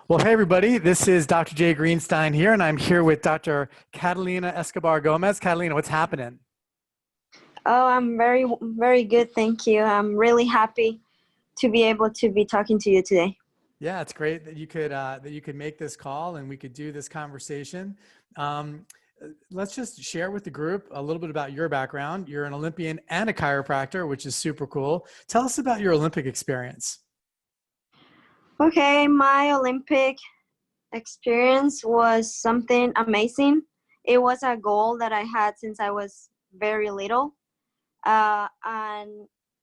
Well, hey everybody, this is Dr. Jay Greenstein here, and I'm here with Dr. Catalina Escobar Gomez. Catalina, what's happening? Oh, I'm very, very good. Thank you. I'm really happy to be able to be talking to you today. Yeah, it's great that you could make this call and we could do this conversation. Um, let's just share with the group a little bit about your background. You're an Olympian and a chiropractor, which is super cool. Tell us about your Olympic experience. Okay, my Olympic experience was something amazing. It was a goal that I had since I was very little. And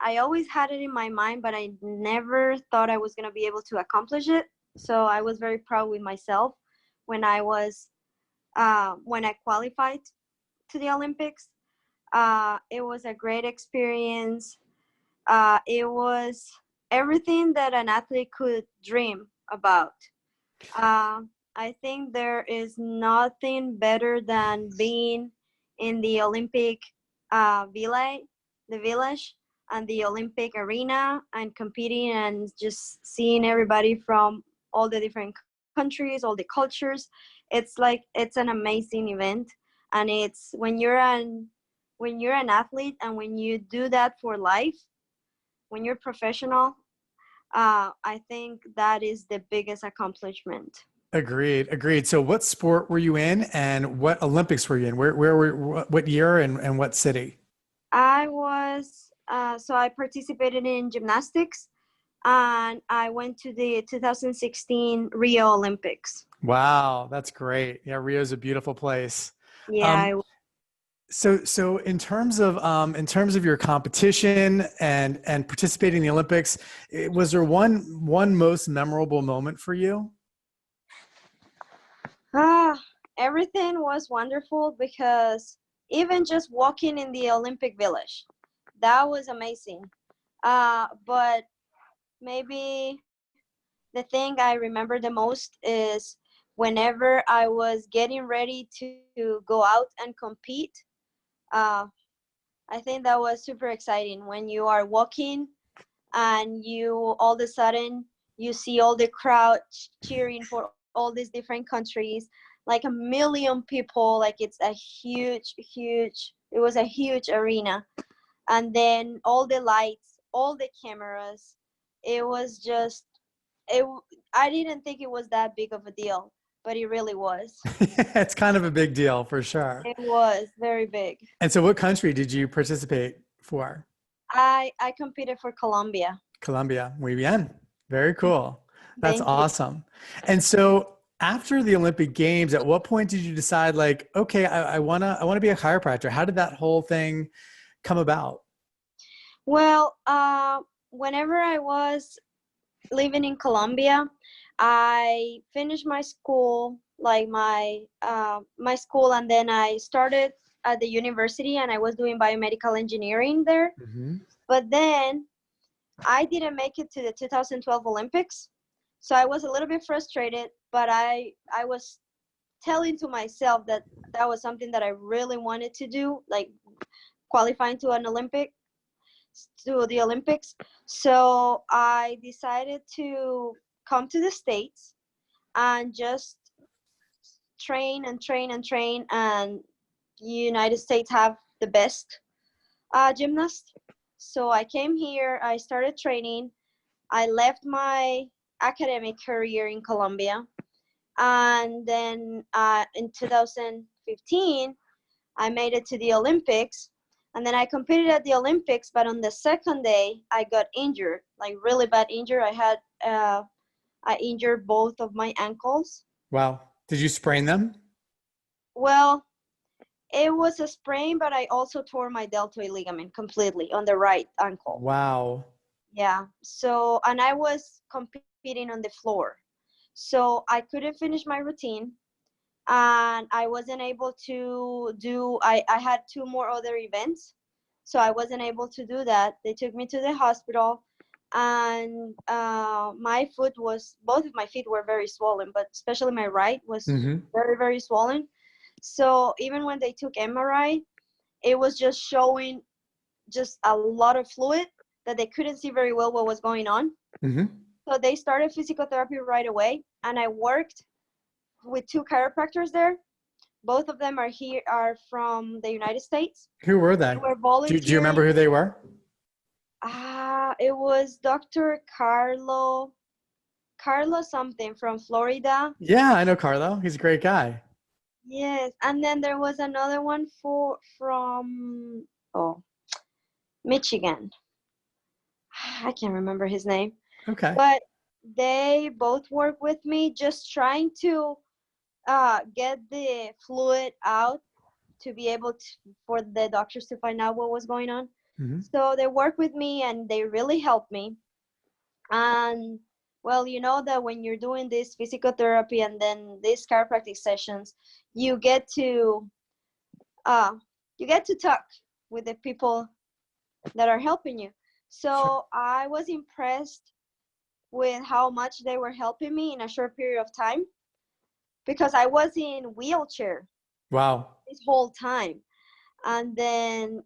I always had it in my mind, but I never thought I was going to be able to accomplish it. So I was very proud with myself when when I qualified to the Olympics. It was a great experience. It was everything that an athlete could dream about. Uh, I think there is nothing better than being in the Olympic village, and the Olympic arena and competing and just seeing everybody from all the different countries, all the cultures. It's an amazing event, and it's when you're an athlete and when you do that for life, when you're professional, I think that is the biggest accomplishment. Agreed, agreed. So what sport were you in and what Olympics were you in? What year and what city? So I participated in gymnastics, and I went to the 2016 Rio Olympics. Wow, that's great. Yeah, Rio's a beautiful place. Yeah, Um, so in terms of your competition and participating in the Olympics, was there one most memorable moment for you? ah, everything was wonderful because even just walking in the Olympic Village, that was amazing. But maybe the thing I remember the most is whenever I was getting ready to go out and compete. Uh, I think that was super exciting when you are walking and you all of a sudden you see all the crowd cheering for all these different countries, like a million people. Like it's a huge. It was a huge arena, and then all the lights, all the cameras. It was just it. I didn't think it was that big of a deal, but it really was. It's kind of a big deal for sure. It was very big. And so what country did you participate for? I competed for Colombia. Colombia. Muy bien. Very cool. That's Thank you. awesome. And so after the Olympic Games, at what point did you decide like, okay, I wanna be a chiropractor? How did that whole thing come about? Well, whenever I was living in Colombia, I finished my school, like my school, and then I started at the university, and I was doing biomedical engineering there. Hmm. But then I didn't make it to the 2012 Olympics, so I was a little bit frustrated. But I was telling to myself that that was something that I really wanted to do, like qualifying to the Olympics. So I decided to come to the States and just train and train and train. And United States have the best gymnast. So I came here, I started training. I left my academic career in Colombia. And then in 2015, I made it to the Olympics. And then I competed at the Olympics, but on the second day, I got injured, like really bad injury. I injured both of my ankles. Wow. Did you sprain them? Well, it was a sprain, but I also tore my deltoid ligament completely on the right ankle. Wow. Yeah. So, and I was competing on the floor. So I couldn't finish my routine, and I wasn't able to I had two more other events, so I wasn't able to do that. They took me to the hospital, and both of my feet were very swollen, but especially my right was Hmm. very, very swollen. So even when they took MRI, it was just showing just a lot of fluid that they couldn't see very well what was going on. Hmm. So they started physical therapy right away, and I worked with 2 chiropractors there. Both of them are from the United States. Who were They they? were Do you remember volunteering. who they were? It was Dr. Carlo something from Florida. Yeah, I know Carlo. He's a great guy. Yes, and then there was another one from Michigan. I can't remember his name, Okay. but they both work with me, just trying to get the fluid out to be able to, for the doctors to find out what was going on. Hmm. So they work with me and they really helped me. And well, you know that when you're doing this physical therapy and then these chiropractic sessions, you get to uh, talk with the people that are helping you. Sure. So I was impressed with how much they were helping me in a short period of time, because I was in wheelchair Wow. this whole time. And then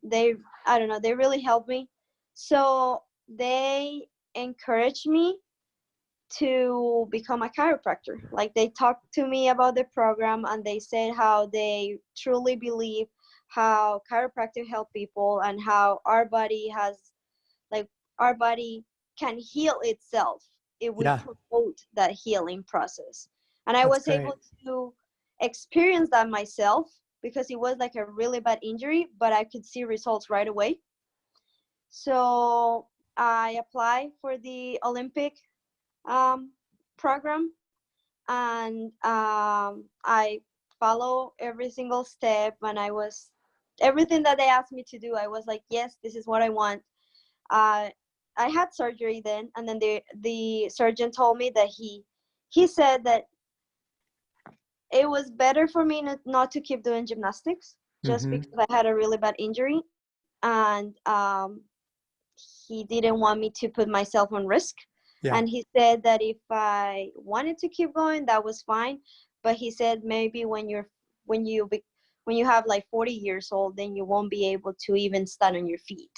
I don't know, they really helped me. So they encouraged me to become a chiropractor. Like, they talked to me about the program, and they said how they truly believe how chiropractic help people, and how our body can heal itself if we Yeah, promote that healing process. And I that's was great. able to experience that myself, because it was like a really bad injury, but I could see results right away. So I applied for the Olympic um, program, and I follow every single step. And everything that they asked me to do, I was like, yes, this is what I want. uh, I had surgery then, and then the surgeon told me that he said that it was better for me not to keep doing gymnastics, just Hmm. because I had a really bad injury. And he didn't want me to put myself on risk. Yeah. And he said that if I wanted to keep going, that was fine. But he said maybe when you have like 40 years old, then you won't be able to even stand on your feet,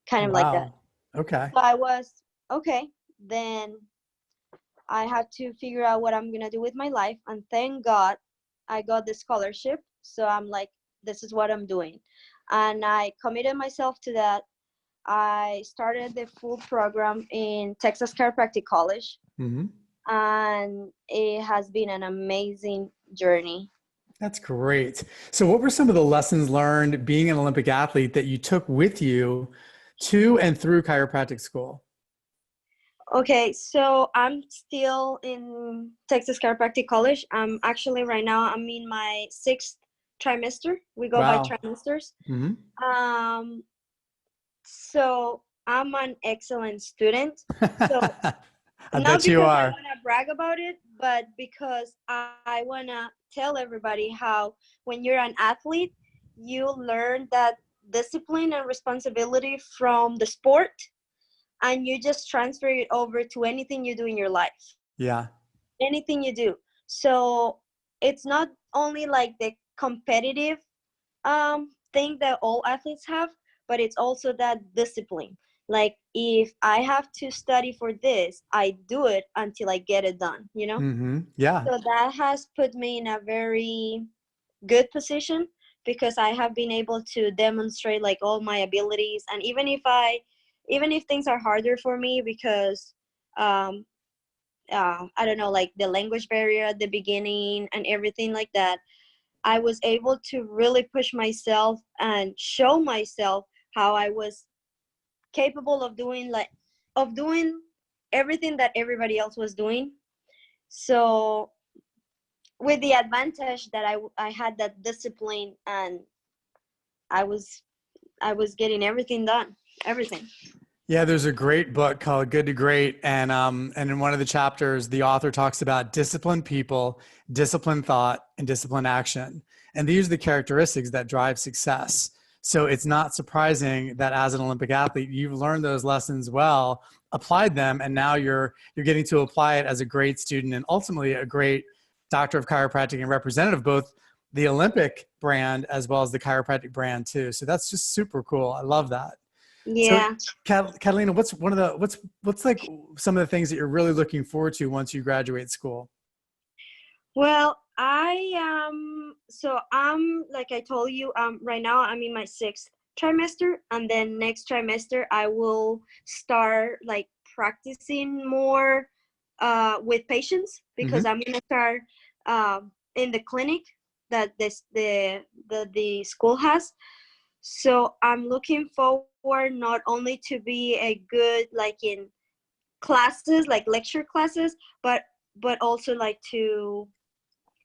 kind of like that. Wow. Okay. So I was okay. Then I had to figure out what I'm gonna do with my life, and thank God I got the scholarship. So I'm like, this is what I'm doing, and I committed myself to that. I started the full program in Texas Chiropractic College, Hmm. and it has been an amazing journey. That's great. So what were some of the lessons learned being an Olympic athlete that you took with you to and through chiropractic school? Okay, so I'm still in Texas Chiropractic College. Actually right now I'm in my 6th trimester. We go by Wow. trimesters. Hmm. Um, so I'm an excellent student. So I not bet you because I are. want to brag about it, but because I want to tell everybody how when you're an athlete, you learn that discipline and responsibility from the sport, and you just transfer it over to anything you do in your life, Yeah. anything you do. So it's not only like the competitive thing that all athletes have, but it's also that discipline. Like, if I have to study for this, I do it until I get it done, you know? Hmm. Yeah. So that has put me in a very good position, because I have been able to demonstrate like all my abilities. And even if things are harder for me, because um I don't know, like the language barrier at the beginning and everything like that, I was able to really push myself and show myself how I was capable of doing everything that everybody else was doing. So with the advantage that I had that discipline, and I was I was getting everything done, everything. Yeah, there's a great book called Good to Great, and in one of the chapters, the author talks about disciplined people, disciplined thought, and disciplined action, and these are the characteristics that drive success. So it's not surprising that as an Olympic athlete, you've learned those lessons well, applied them, and now you're getting to apply it as a great student and ultimately a great doctor of chiropractic and representative of both the Olympic brand as well as the chiropractic brand too. So that's just super cool. I love that. So, Yeah. Catalina, what's one of the what's like some of the things that you're really looking forward to once you graduate school? Well, I am, so I'm, like I told you, right now I'm in my sixth trimester, and then next trimester I will start like practicing more with patients, because Hmm. I'm gonna start in the clinic that the school has. So I'm looking forward not only to be a good like in classes, like lecture classes, but also like to,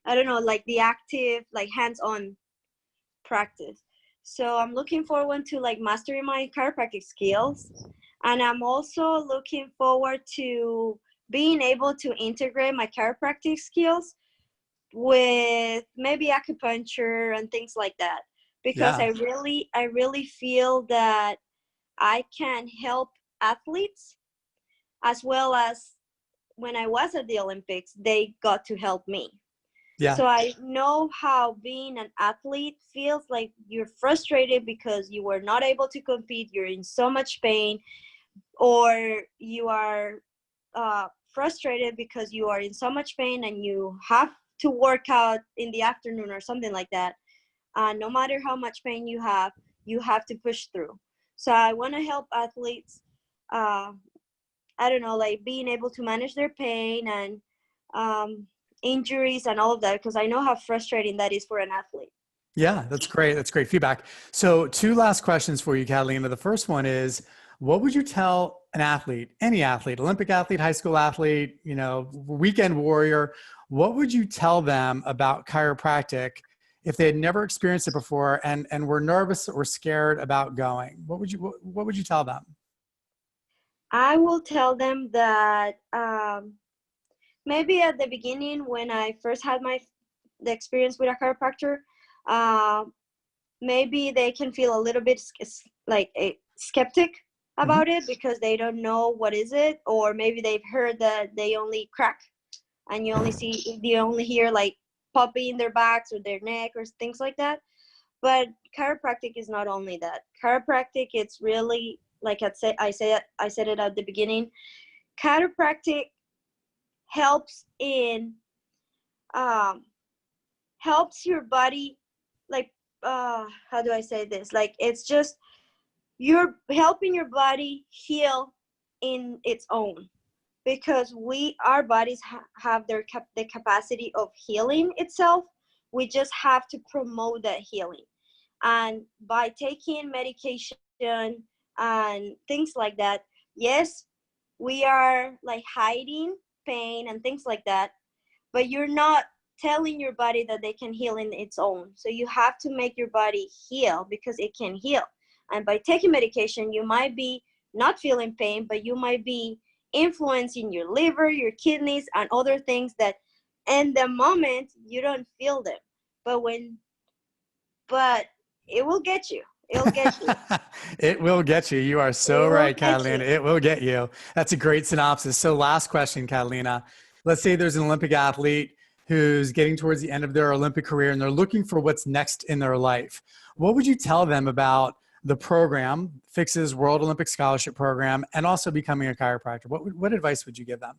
I don't know, like the active, like hands-on practice. So I'm looking forward to like mastering my chiropractic skills. And I'm also looking forward to being able to integrate my chiropractic skills with maybe acupuncture and things like that. Because Yeah. I really feel that I can help athletes, as well as when I was at the Olympics, they got to help me. Yeah. So I know how being an athlete feels. Like you're frustrated because you were not able to compete, you're in so much pain, or you are frustrated because you are in so much pain and you have to work out in the afternoon or something like that. No matter how much pain you have to push through. So I want to help athletes, uh, I don't know, like being able to manage their pain and um, injuries and all of that, because I know how frustrating that is for an athlete. Yeah, that's great. That's great feedback. So, two last questions for you, Catalina. The first one is, what would you tell an athlete, any athlete, Olympic athlete, high school athlete, weekend warrior, what would you tell them about chiropractic if they had never experienced it before and were nervous or scared about going? What would you tell them? I will tell them that maybe at the beginning, when I first had the experience with a chiropractor, uh, maybe they can feel a little bit like a skeptic Mhm. about it, because they don't know what is it, or maybe they've heard that they only crack, and you only hear like popping in their backs or their neck or things like that. But chiropractic is not only that. Chiropractic, it's really, like I said it at the beginning. Chiropractic helps in um, helps your body, like how do I say this? Like it's just you're helping your body heal in its own, because our bodies have the capacity of healing itself. We just have to promote that healing, and by taking medication and things like that, yes, we are like hiding pain and things like that, but you're not telling your body that they can heal in its own. So you have to make your body heal, because it can heal. And by taking medication, you might be not feeling pain, but you might be influencing your liver, your kidneys, and other things that in the moment you don't feel them. But but it will get you. It'll get you. It will get you. You are so It will right, get you. Catalina. It will get you. That's a great synopsis. So, last question, Catalina. Let's say there's an Olympic athlete who's getting towards the end of their Olympic career and they're looking for what's next in their life. What would you tell them about the program, FICS's World Olympic Scholarship Program, and also becoming a chiropractor? What advice would you give them?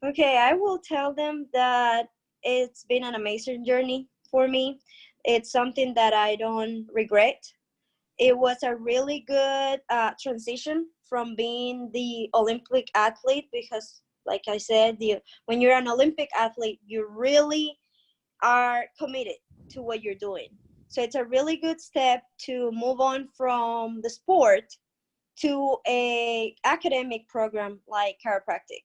Okay, I will tell them that it's been an amazing journey for me. It's something that I don't regret. It was a really good transition from being the Olympic athlete, because, like I said, when you're an Olympic athlete, you really are committed to what you're doing. So it's a really good step to move on from the sport to a academic program like chiropractic.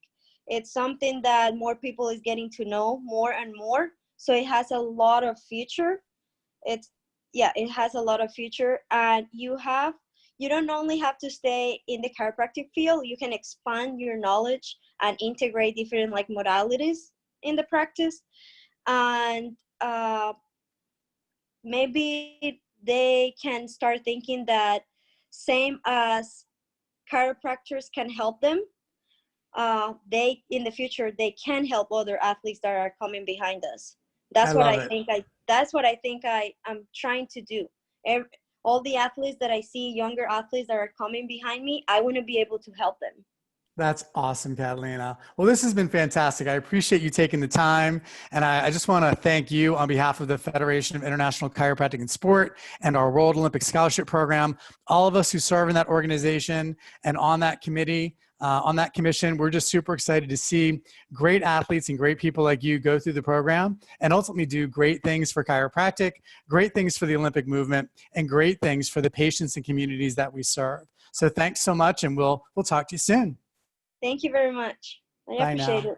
It's something that more people is getting to know more and more. So it has a lot of future. It's it has a lot of future, and you don't only have to stay in the chiropractic field. You can expand your knowledge and integrate different like modalities in the practice, and maybe they can start thinking that same as chiropractors can help them, they in the future they can help other athletes that are coming behind us. I That's what love I it. think I that's what I think I am trying to do. all the athletes that I see, younger athletes that are coming behind me, I want to be able to help them. That's awesome, Catalina. Well, this has been fantastic. I appreciate you taking the time. And I just want to thank you on behalf of the Federation of International Chiropractic and Sport and our World Olympic Scholarship Program, all of us who serve in that organization and on that committee, on that commission. We're just super excited to see great athletes and great people like you go through the program and ultimately do great things for chiropractic, great things for the Olympic movement, and great things for the patients and communities that we serve. So thanks so much, and we'll talk to you soon. Thank you very much. I Bye appreciate now. it.